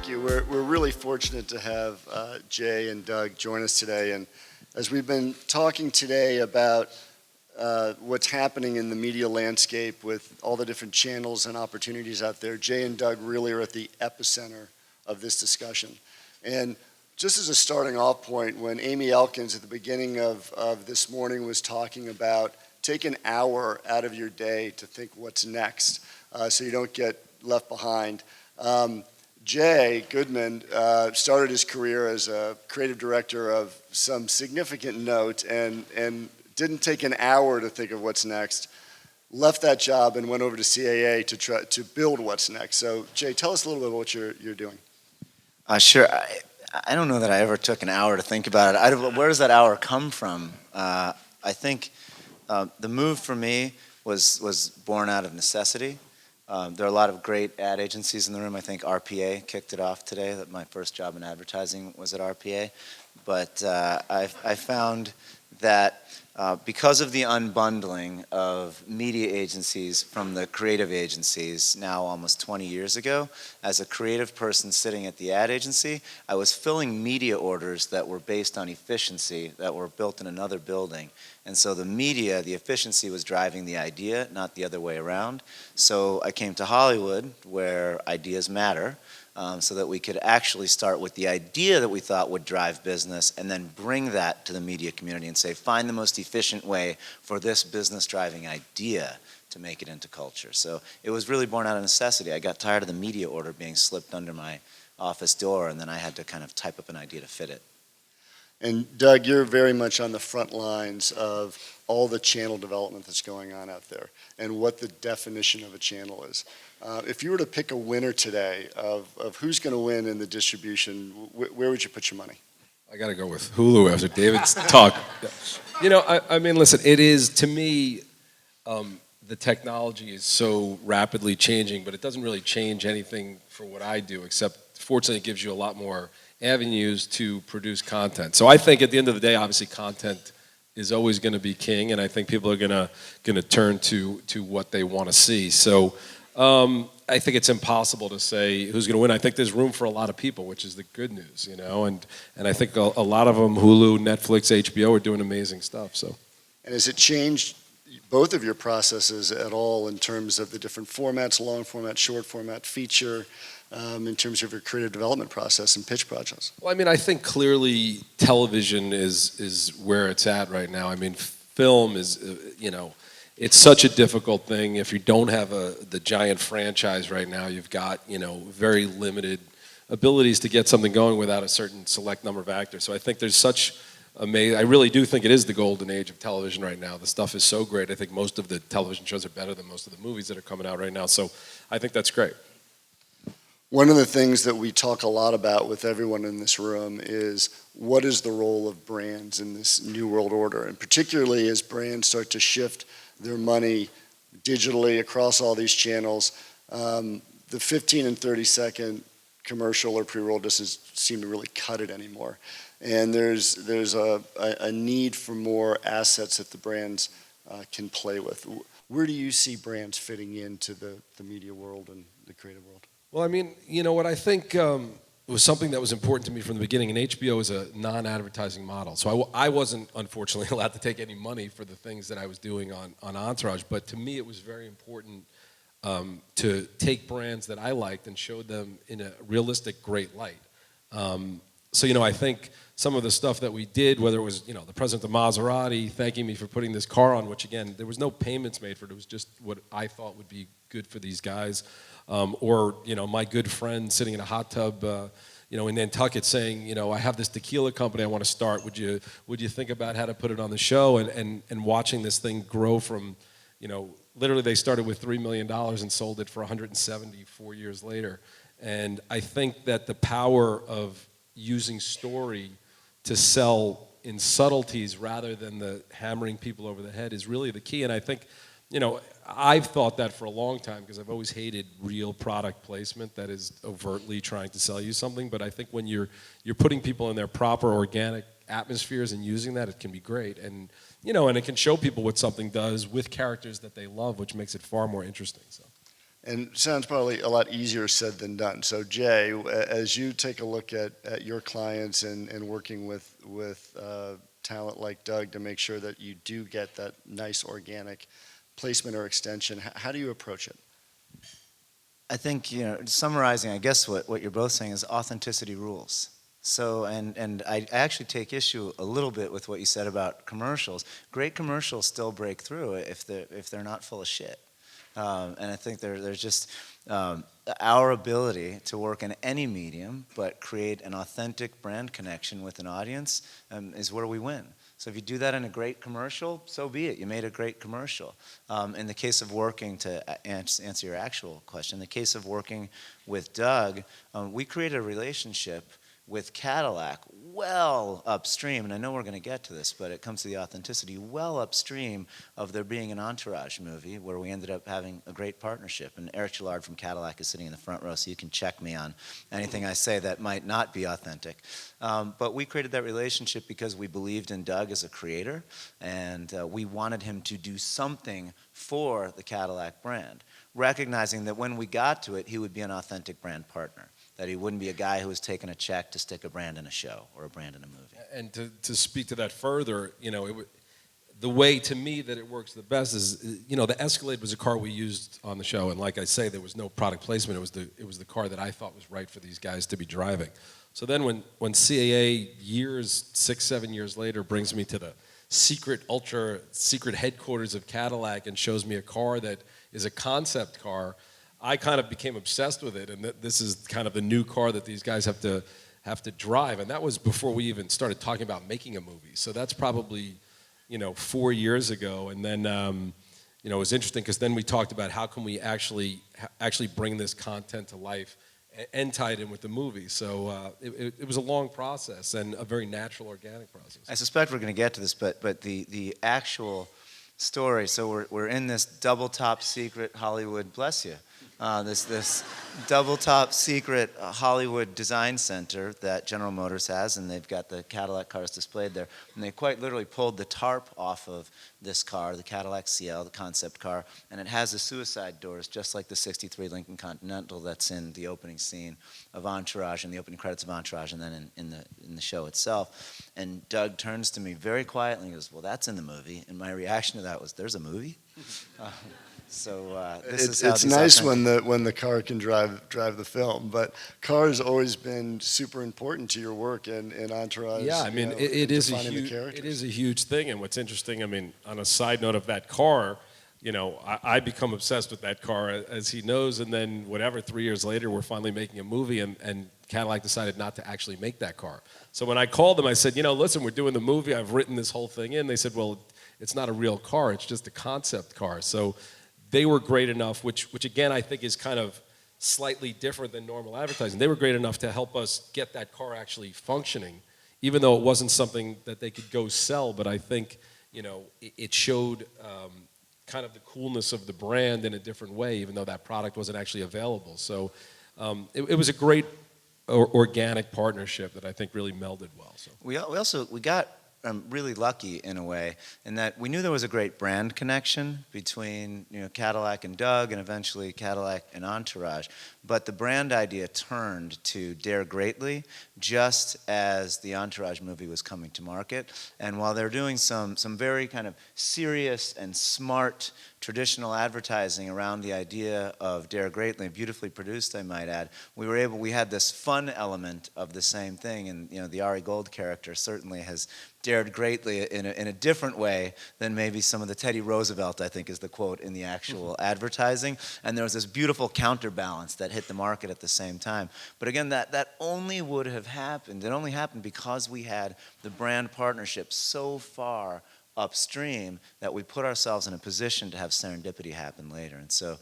Thank you. We're really fortunate to have Jay and Doug join us today. And as we've been talking today about what's happening in the media landscape with all the different channels and opportunities out there, Jay and Doug really are at the epicenter of this discussion. And just as a starting off point, when Amy Elkins at the beginning of this morning was talking about take an hour out of your day to think what's next so you don't get left behind. Jae Goodman started his career as a creative director of some significant note and didn't take an hour to think of what's next, left that job and went over to CAA to try to build what's next. So Jay, tell us a little bit about what you're doing. Sure. I don't know that I ever took an hour to think about it. Where does that hour come from? I think the move for me was born out of necessity. There are a lot of great ad agencies in the room. I think RPA kicked it off today. That my first job in advertising was at RPA. But I found that because of the unbundling of media agencies from the creative agencies now almost 20 years ago, as a creative person sitting at the ad agency, I was filling media orders that were based on efficiency that were built in another building. And so the media, the efficiency was driving the idea, not the other way around. So I came to Hollywood where ideas matter. So that we could actually start with the idea that we thought would drive business and then bring that to the media community and say, find the most efficient way for this business-driving idea to make it into culture. So it was really born out of necessity. I got tired of the media order being slipped under my office door, and then I had to kind of type up an idea to fit it. And Doug, you're very much on the front lines of all the channel development that's going on out there and what the definition of a channel is. If you were to pick a winner today of who's going to win in the distribution, where would you put your money? I got to go with Hulu after David's talk. You know, I mean, listen, it is, to me, the technology is so rapidly changing, but it doesn't really change anything for what I do, except fortunately it gives you a lot more avenues to produce content. So I think at the end of the day, obviously content is always going to be king, and I think people are going to turn to what they want to see. So I think it's impossible to say who's going to win. I think there's room for a lot of people, which is the good news, you know. And I think a lot of them, Hulu, Netflix, HBO, are doing amazing stuff. So. And has it changed both of your processes at all in terms of the different formats, long format, short format, feature, in terms of your creative development process and pitch projects? Well, I mean, I think clearly television is where it's at right now. I mean, film is, you know, it's such a difficult thing. If you don't have the giant franchise right now, you've got, you know, very limited abilities to get something going without a certain select number of actors. So I think there's such amazing, I really do think it is the golden age of television right now. The stuff is so great. I think most of the television shows are better than most of the movies that are coming out right now. So I think that's great. One of the things that we talk a lot about with everyone in this room is what is the role of brands in this new world order, and particularly as brands start to shift their money digitally across all these channels. The 15 and 30-second commercial or pre-roll doesn't seem to really cut it anymore. And there's a need for more assets that the brands can play with. Where do you see brands fitting into the media world and the creative world? Well, I mean, you know what, I think was something that was important to me from the beginning, and HBO is a non-advertising model. So I wasn't, unfortunately, allowed to take any money for the things that I was doing on Entourage, but to me it was very important to take brands that I liked and show them in a realistic, great light. So, you know, I think some of the stuff that we did, whether it was, you know, the president of Maserati thanking me for putting this car on, which again, there was no payments made for it, it was just what I thought would be good for these guys. Or, you know, my good friend sitting in a hot tub, you know, in Nantucket saying, you know, I have this tequila company I want to start. Would you think about how to put it on the show? And watching this thing grow from, you know, literally they started with $3 million and sold it for 174 years later. And I think that the power of using story to sell in subtleties rather than the hammering people over the head is really the key. And I think, you know, I've thought that for a long time because I've always hated real product placement that is overtly trying to sell you something. But I think when you're putting people in their proper organic atmospheres and using that, it can be great. And, you know, and it can show people what something does with characters that they love, which makes it far more interesting. So. And sounds probably a lot easier said than done. So Jay, as you take a look at your clients and working with talent like Doug to make sure that you do get that nice organic placement or extension, how do you approach it? I think, summarizing, I guess what you're both saying is authenticity rules. So, and I actually take issue a little bit with what you said about commercials. Great commercials still break through if they're not full of shit. And I think there's just our ability to work in any medium, but create an authentic brand connection with an audience is where we win. So if you do that in a great commercial, so be it. You made a great commercial. In the case of working, to answer your actual question, in the case of working with Doug, we created a relationship with Cadillac well upstream, and I know we're going to get to this, but it comes to the authenticity, well upstream of there being an Entourage movie where we ended up having a great partnership. And Eric Gillard from Cadillac is sitting in the front row, so you can check me on anything I say that might not be authentic. But we created that relationship because we believed in Doug as a creator, and we wanted him to do something for the Cadillac brand, recognizing that when we got to it, he would be an authentic brand partner. That he wouldn't be a guy who was taking a check to stick a brand in a show or a brand in a movie. And to speak to that further, the way to me that it works the best is, the Escalade was a car we used on the show, and like I say, there was no product placement. It was the car that I thought was right for these guys to be driving. So then when CAA 6-7 years later brings me to the ultra secret headquarters of Cadillac and shows me a car that is a concept car, I kind of became obsessed with it, and this is kind of the new car that these guys have to drive, and that was before we even started talking about making a movie. So that's probably, 4 years ago, and then, it was interesting because then we talked about how can we actually bring this content to life and tie it in with the movie. So it was a long process and a very natural, organic process. I suspect we're going to get to this, but the actual story. So we're in this double top secret Hollywood, bless you. This double top secret Hollywood design center that General Motors has, and they've got the Cadillac cars displayed there. And they quite literally pulled the tarp off of this car, the Cadillac CL, the concept car, and it has the suicide doors, just like the '63 Lincoln Continental that's in the opening scene of Entourage, and the opening credits of Entourage, and then in the show itself. And Doug turns to me very quietly and goes, "Well, that's in the movie." And my reaction to that was, "There's a movie?" It's nice when the car can drive the film, but car has always been super important to your work in Entourage. Yeah, I mean, it is a huge thing. And what's interesting, I mean, on a side note of that car, I become obsessed with that car, as he knows, and then 3 years later, we're finally making a movie, and Cadillac decided not to actually make that car. So when I called them, I said, listen, we're doing the movie. I've written this whole thing in. They said, well, it's not a real car. It's just a concept car. So they were great enough, which again, I think is kind of slightly different than normal advertising. They were great enough to help us get that car actually functioning, even though it wasn't something that they could go sell. But I think, it showed kind of the coolness of the brand in a different way, even though that product wasn't actually available. So it was a great organic partnership that I think really melded well. So we got really lucky in a way, in that we knew there was a great brand connection between Cadillac and Doug, and eventually Cadillac and Entourage. But the brand idea turned to Dare Greatly just as the Entourage movie was coming to market. And while they're doing some very kind of serious and smart traditional advertising around the idea of Dare Greatly, beautifully produced, I might add, we had this fun element of the same thing. And the Ari Gold character certainly has dared greatly in a different way than maybe some of the Teddy Roosevelt, I think, is the quote in the actual advertising. And there was this beautiful counterbalance that hit the market at the same time. But again, that only would have happened. It only happened because we had the brand partnership so far upstream that we put ourselves in a position to have serendipity happen later. And so,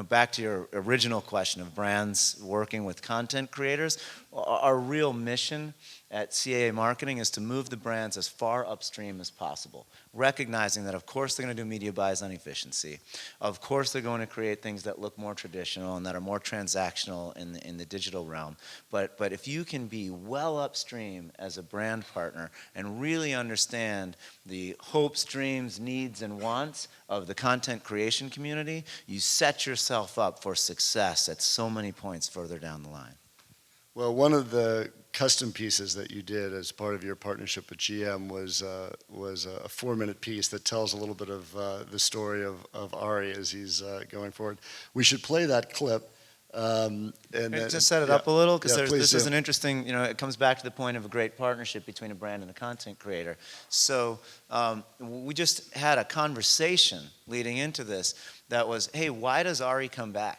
back to your original question of brands working with content creators, our real mission at CAA Marketing is to move the brands as far upstream as possible, recognizing that of course they're going to do media buys on efficiency. Of course they're going to create things that look more traditional and that are more transactional in the digital realm. But if you can be well upstream as a brand partner and really understand the hopes, dreams, needs, and wants of the content creation community, you set yourself up for success at so many points further down the line. Well, one of the custom pieces that you did as part of your partnership with GM was a 4-minute piece that tells a little bit of the story of Ari as he's going forward. We should play that clip. And then, just set it up a little, because this is do. an interesting, it comes back to the point of a great partnership between a brand and a content creator. So we just had a conversation leading into this that was, hey, why does Ari come back?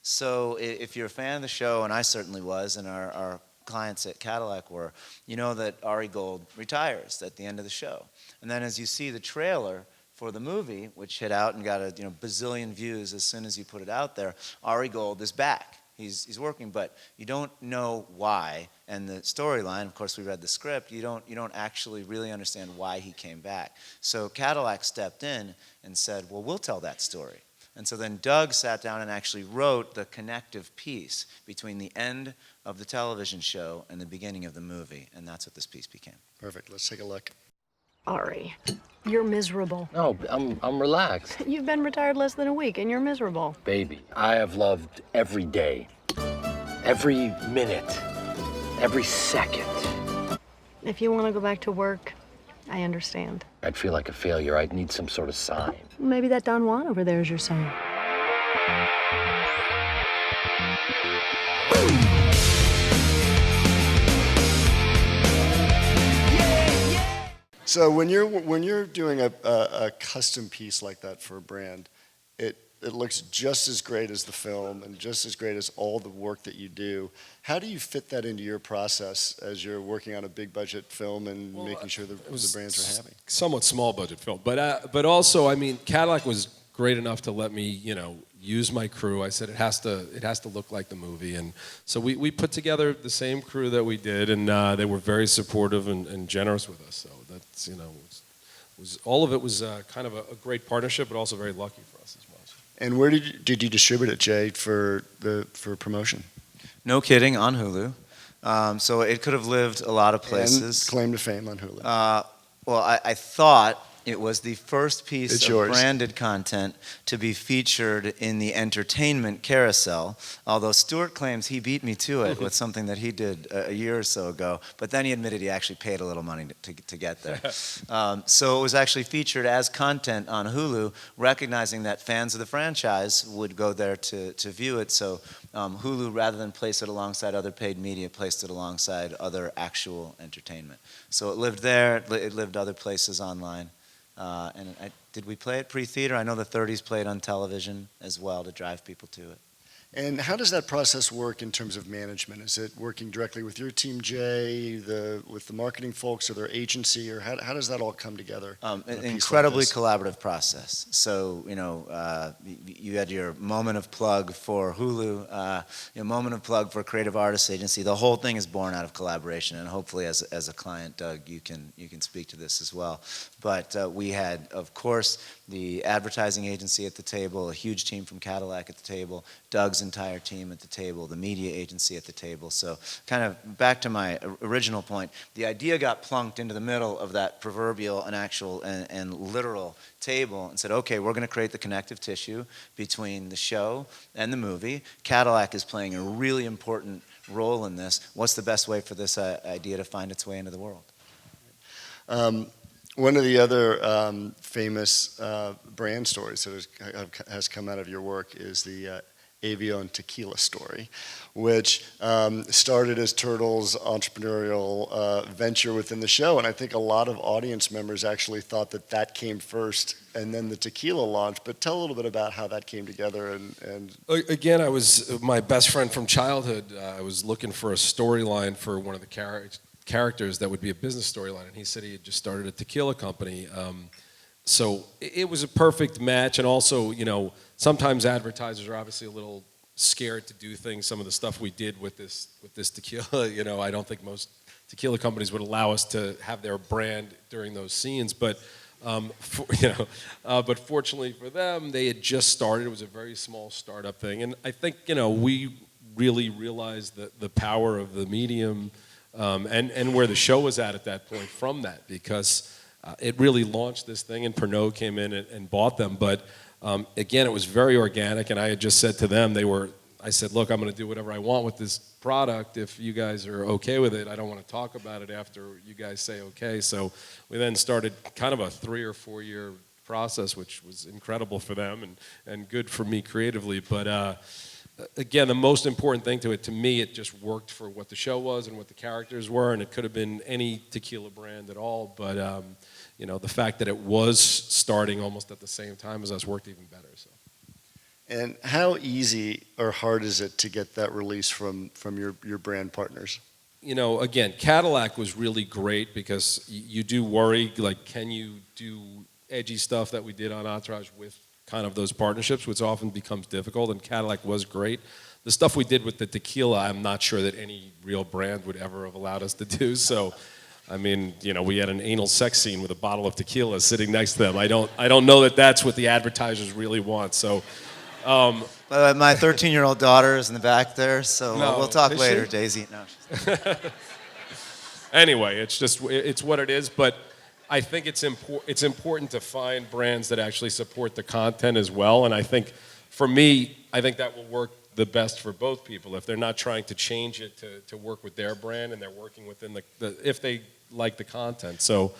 So if you're a fan of the show, and I certainly was, and our clients at Cadillac were, you know that Ari Gold retires at the end of the show. And then as you see the trailer for the movie, which hit out and got a bazillion views as soon as you put it out there, Ari Gold is back. He's working, but you don't know why. And the storyline, of course, we read the script. You don't actually really understand why he came back. So Cadillac stepped in and said, well, we'll tell that story. And so then Doug sat down and actually wrote the connective piece between the end of the television show and the beginning of the movie, and that's what this piece became. Perfect. Let's take a look. Ari, you're miserable. No, I'm relaxed. You've been retired less than a week and you're miserable. Baby, I have loved every day, every minute, every second. If you want to go back to work, I understand. I'd feel like a failure. I'd need some sort of sign. Maybe that Don Juan over there is your sign. So when you're doing a custom piece like that for a brand, it looks just as great as the film and just as great as all the work that you do. How do you fit that into your process as you're working on a big budget film and making sure the brands are happy? Somewhat small budget film, but also, I mean, Cadillac was great enough to let me, use my crew. I said it has to look like the movie, and so we put together the same crew that we did, and they were very supportive and generous with us. So that's was all of it was kind of a great partnership, but also very lucky for us as well. And where did you distribute it, Jay, for promotion? No kidding, on Hulu. So it could have lived a lot of places. And claim to fame on Hulu. Well, I thought it was the first piece It's of yours. branded content to be featured in the entertainment carousel, although Stewart claims he beat me to it with something that he did a year or so ago, but then he admitted he actually paid a little money to get there. So it was actually featured as content on Hulu, recognizing that fans of the franchise would go there to view it, so Hulu, rather than place it alongside other paid media, placed it alongside other actual entertainment. So it lived there, it lived other places online. Did we play it pre-theater? I know the 30s played on television as well to drive people to it. And how does that process work in terms of management? Is it working directly with your team, Jay, with the marketing folks or their agency, or how does that all come together? An incredibly collaborative process. So, you had your moment of plug for Hulu, your moment of plug for Creative Artists Agency. The whole thing is born out of collaboration, and hopefully as a client, Doug, you can speak to this as well. But we had, of course, the advertising agency at the table, a huge team from Cadillac at the table, Doug's entire team at the table, the media agency at the table. So kind of back to my original point, the idea got plunked into the middle of that proverbial and actual and literal table and said, okay, we're going to create the connective tissue between the show and the movie. Cadillac is playing a really important role in this. What's the best way for this idea to find its way into the world? One of the other famous brand stories that has come out of your work is the Avion Tequila story, which started as Turtle's entrepreneurial venture within the show. And I think a lot of audience members actually thought that came first and then the tequila launched. But tell a little bit about how that came together. And Again, I was my best friend from childhood. I was looking for a storyline for one of the characters that would be a business storyline, and he said he had just started a tequila company. So it was a perfect match, and also, sometimes advertisers are obviously a little scared to do things. Some of the stuff we did with this tequila, I don't think most tequila companies would allow us to have their brand during those scenes. But but fortunately for them, they had just started. It was a very small startup thing, and I think we really realized the power of the medium and where the show was at that point from that, because it really launched this thing, and Pernod came in and bought them. But again, it was very organic, and I had just said to them, I said, look, I'm going to do whatever I want with this product if you guys are okay with it. I don't want to talk about it after you guys say okay. So we then started kind of a 3 or 4 year process, which was incredible for them and good for me creatively. But again, the most important thing to me, it just worked for what the show was and what the characters were, and it could have been any tequila brand at all. But the fact that it was starting almost at the same time as us worked even better. So. And how easy or hard is it to get that release from your brand partners? Again, Cadillac was really great because you do worry, like, can you do edgy stuff that we did on Entourage with kind of those partnerships, which often becomes difficult, and Cadillac was great. The stuff we did with the tequila, I'm not sure that any real brand would ever have allowed us to do. So, I mean, we had an anal sex scene with a bottle of tequila sitting next to them. I don't know that that's what the advertisers really want. So. My 13-year-old daughter is in the back there, so we'll talk later, she? Daisy. No. Anyway, it's what it is, but I think it's important to find brands that actually support the content as well, and I think, for me, I think that will work the best for both people. If they're not trying to change it to work with their brand, and they're working within if they like the content. So,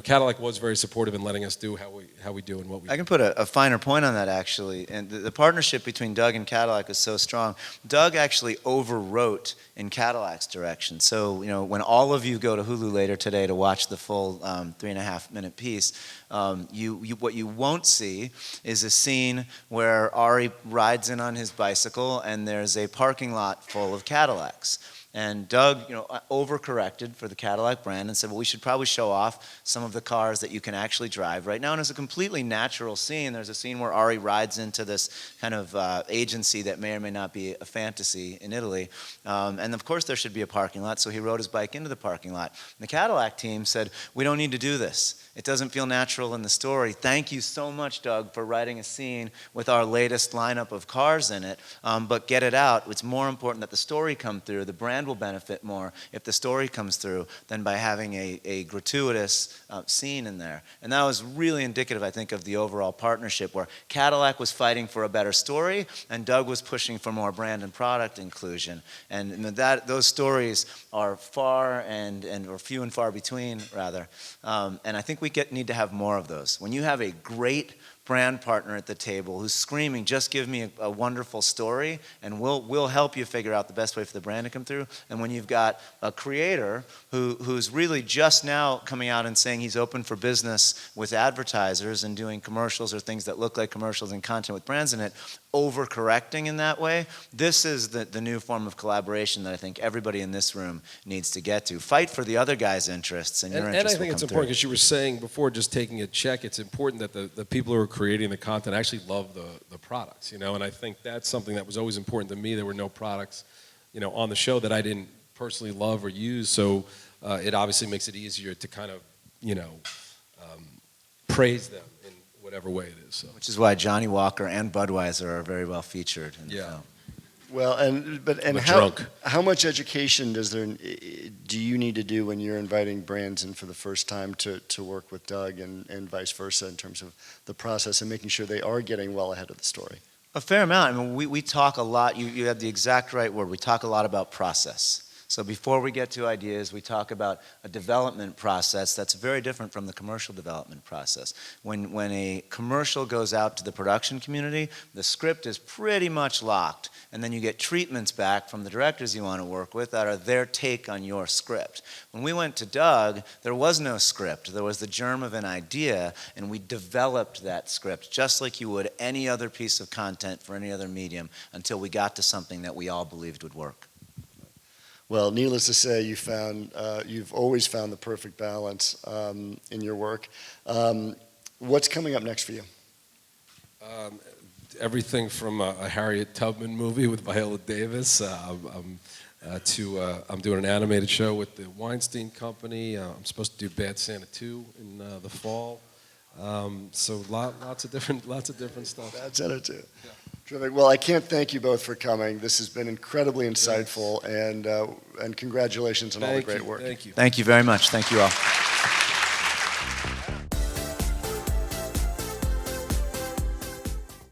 Cadillac was very supportive in letting us do how we do and what we do. I can put a finer point on that, actually. And the partnership between Doug and Cadillac is so strong. Doug actually overwrote in Cadillac's direction. So, when all of you go to Hulu later today to watch the full 3.5-minute piece, what you won't see is a scene where Ari rides in on his bicycle and there's a parking lot full of Cadillacs. And Doug, overcorrected for the Cadillac brand and said, well, we should probably show off some of the cars that you can actually drive right now. And it's a completely natural scene. There's a scene where Ari rides into this kind of agency that may or may not be a fantasy in Italy. And of course there should be a parking lot, so he rode his bike into the parking lot. And the Cadillac team said, we don't need to do this. It doesn't feel natural in the story. Thank you so much, Doug, for writing a scene with our latest lineup of cars in it, but get it out. It's more important that the story come through. The brand will benefit more if the story comes through than by having a gratuitous scene in there. And that was really indicative, I think, of the overall partnership, where Cadillac was fighting for a better story and Doug was pushing for more brand and product inclusion. And those stories are or few and far between, rather. And I think we need to have more of those. When you have a great brand partner at the table who's screaming, just give me a wonderful story, and we'll help you figure out the best way for the brand to come through. And when you've got a creator who's really just now coming out and saying he's open for business with advertisers and doing commercials or things that look like commercials and content with brands in it, overcorrecting in that way, this is the new form of collaboration that I think everybody in this room needs to get to. Fight for the other guy's interests, and your interests will come And I think it's important, because you were saying before, just taking a check, it's important that the people who are creating the content actually love the products, and I think that's something that was always important to me. There were no products, on the show that I didn't personally love or use, so it obviously makes it easier to kind of, praise them in whatever way it is. So. Which is why Johnny Walker and Budweiser are very well featured in the film. Well, how much education do you need to do when you're inviting brands in for the first time to work with Doug and vice versa in terms of the process and making sure they are getting well ahead of the story? A fair amount. I mean, we talk a lot. You have the exact right word. We talk a lot about process. So before we get to ideas, we talk about a development process that's very different from the commercial development process. When a commercial goes out to the production community, the script is pretty much locked, and then you get treatments back from the directors you want to work with that are their take on your script. When we went to Doug, there was no script. There was the germ of an idea, and we developed that script just like you would any other piece of content for any other medium until we got to something that we all believed would work. Well, needless to say, you've always found the perfect balance in your work. What's coming up next for you? Everything from a Harriet Tubman movie with Viola Davis, I'm doing an animated show with the Weinstein Company. I'm supposed to do Bad Santa 2 in the fall. So lots of different stuff. That's it too. Yeah. Terrific. Well, I can't thank you both for coming. This has been incredibly insightful, and congratulations on all the great work. Thank you. Thank you very much. Thank you all.